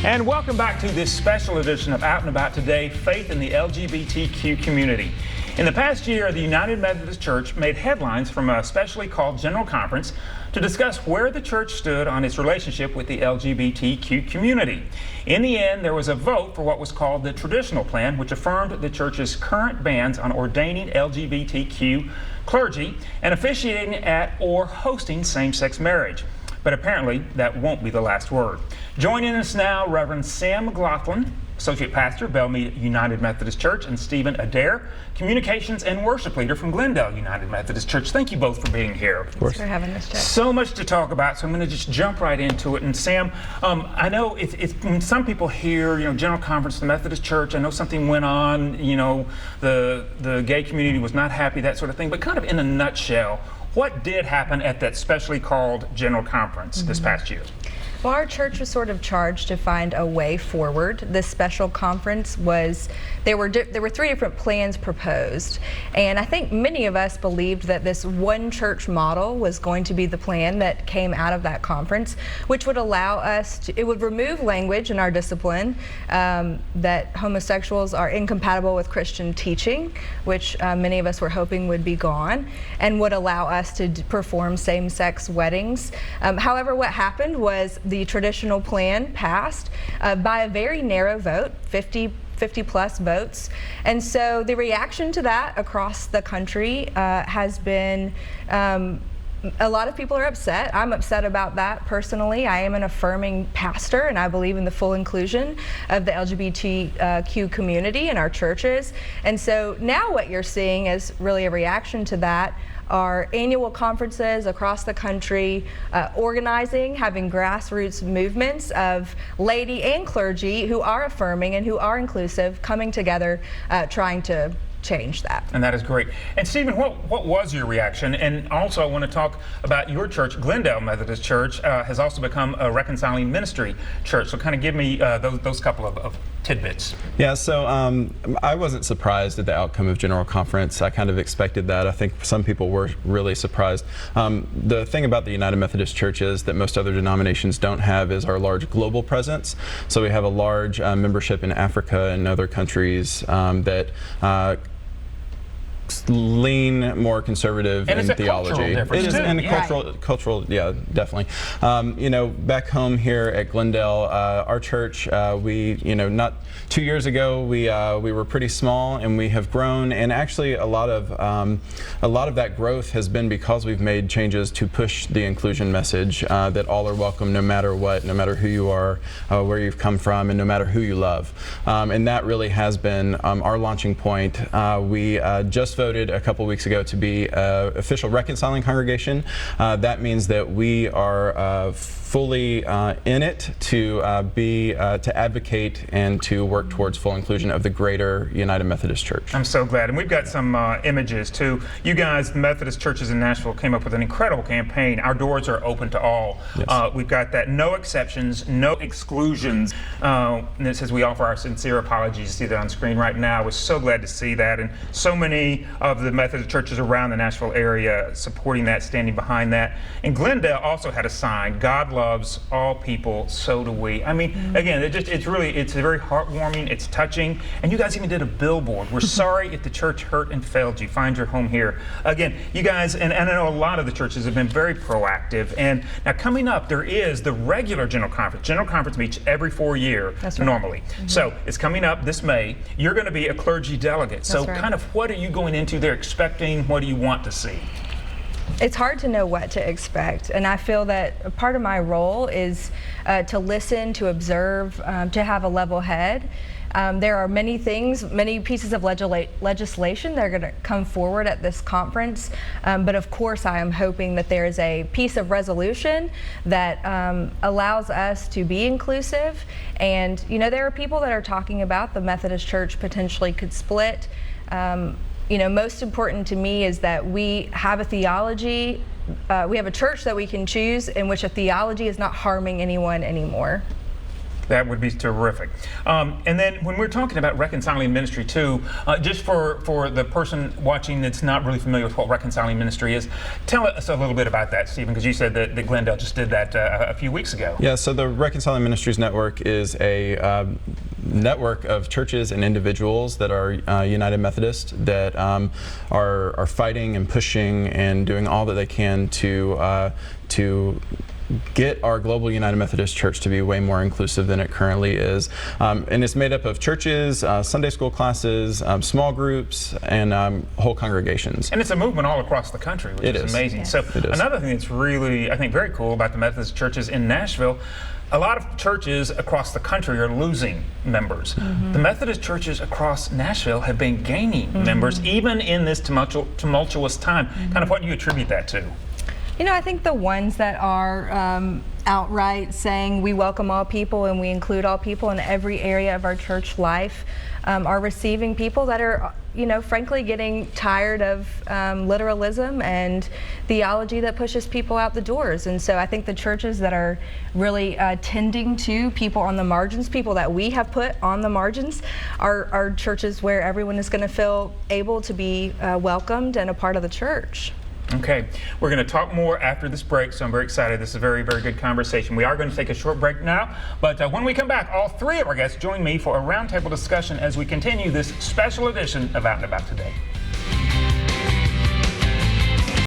And welcome back to this special edition of Out and About Today, Faith in the LGBTQ Community. In the past year, the United Methodist Church made headlines from a specially called General Conference to discuss where the church stood on its relationship with the LGBTQ community. In the end, there was a vote for what was called the Traditional Plan, which affirmed the church's current bans on ordaining LGBTQ clergy and officiating at or hosting same-sex marriage. But apparently, that won't be the last word. Joining us now, Reverend Sam McGlothlin, Associate Pastor, Belle Meade United Methodist Church, and Stephen Adair, Communications and Worship Leader from Glendale United Methodist Church. Thank you both for being here. Of course. Thanks for having us, Jeff. So much to talk about, so I'm going to just jump right into it. And Sam, I know it's when some people hear, General Conference, the Methodist Church, I know something went on, the gay community was not happy, that sort of thing, but kind of in a nutshell, what did happen at that specially called General Conference this past year? Well, our church was sort of charged to find a way forward. This special conference there were three different plans proposed, and I think many of us believed that this one church model was going to be the plan that came out of that conference, which would allow us it would remove language in our discipline that homosexuals are incompatible with Christian teaching, which many of us were hoping would be gone, and would allow us to perform same-sex weddings. However, what happened was the traditional plan passed by a very narrow vote, 50 plus votes. And so the reaction to that across the country has been, a lot of people are upset. I'm upset about that personally. I am an affirming pastor, and I believe in the full inclusion of the LGBTQ community in our churches. And so now what you're seeing is really a reaction to that. Our annual conferences across the country, organizing, having grassroots movements of laity and clergy who are affirming and who are inclusive, coming together, trying to change that. And that is great. And Stephen, what was your reaction? And also I want to talk about your church, Glendale Methodist Church, has also become a Reconciling Ministry church. So kind of give me those couple of tidbits. Yeah, so I wasn't surprised at the outcome of General Conference. I kind of expected that. I think some people were really surprised. The thing about the United Methodist Church is that most other denominations don't have is our large global presence. So we have a large membership in Africa and other countries that lean more conservative in theology. It is, and cultural, yeah, definitely. Back home here at Glendale, our church, not 2 years ago, we were pretty small, and we have grown. And actually, a lot of that growth has been because we've made changes to push the inclusion message that all are welcome, no matter what, no matter who you are, where you've come from, and no matter who you love. And that really has been our launching point. We just voted a couple weeks ago to be official reconciling congregation. That means that we are fully in it to advocate and to work towards full inclusion of the greater United Methodist Church. I'm so glad, and we've got some images too. You guys, the Methodist churches in Nashville, came up with an incredible campaign. Our doors are open to all. Yes. We've got that, no exceptions, no exclusions, and it says we offer our sincere apologies. You see that on screen right now. We're so glad to see that, and so many of the Methodist churches around the Nashville area supporting that, standing behind that. And Glendale also had a sign, God loves all people, so do we. I mean, again, it's very heartwarming, it's touching, and you guys even did a billboard. We're sorry if the church hurt and failed you. Find your home here. Again, you guys, and I know a lot of the churches have been very proactive. And now coming up, there is the regular General Conference. General Conference meets every 4 years normally. So it's coming up this May. You're going to be a clergy delegate. So kind of what are you going into there expecting? What do you want to see? It's hard to know what to expect, and I feel that a part of my role is to listen, to observe, to have a level head. There are many pieces of legislation that are going to come forward at this conference, but of course I am hoping that there is a piece of resolution that allows us to be inclusive. And there are people that are talking about the Methodist Church potentially could split. Most important to me is that we have a theology, we have a church that we can choose in which a theology is not harming anyone anymore. That would be terrific. And then when we're talking about Reconciling Ministry too, just for the person watching that's not really familiar with what Reconciling Ministry is, tell us a little bit about that, Stephen, because you said that Glendale just did that a few weeks ago. Yeah, so the Reconciling Ministries Network is a network of churches and individuals that are United Methodist that are fighting and pushing and doing all that they can to get our global United Methodist Church to be way more inclusive than it currently is. And it's made up of churches, Sunday school classes, small groups, and whole congregations. And it's a movement all across the country, which is amazing. Yes. So another thing that's really, I think, very cool about the Methodist churches in Nashville, a lot of churches across the country are losing members. The Methodist churches across Nashville have been gaining members, even in this tumultuous time. Kind of what do you attribute that to? You know, I think the ones that are outright saying we welcome all people and we include all people in every area of our church life are receiving people that are, you know, frankly getting tired of literalism and theology that pushes people out the doors. And so I think the churches that are really tending to people on the margins, people that we have put on the margins, are churches where everyone is going to feel able to be welcomed and a part of the church. Okay, we're going to talk more after this break, so I'm very excited. This is a very, very good conversation. We are going to take a short break now, but when we come back, all three of our guests join me for a roundtable discussion as we continue this special edition of Out and About Today.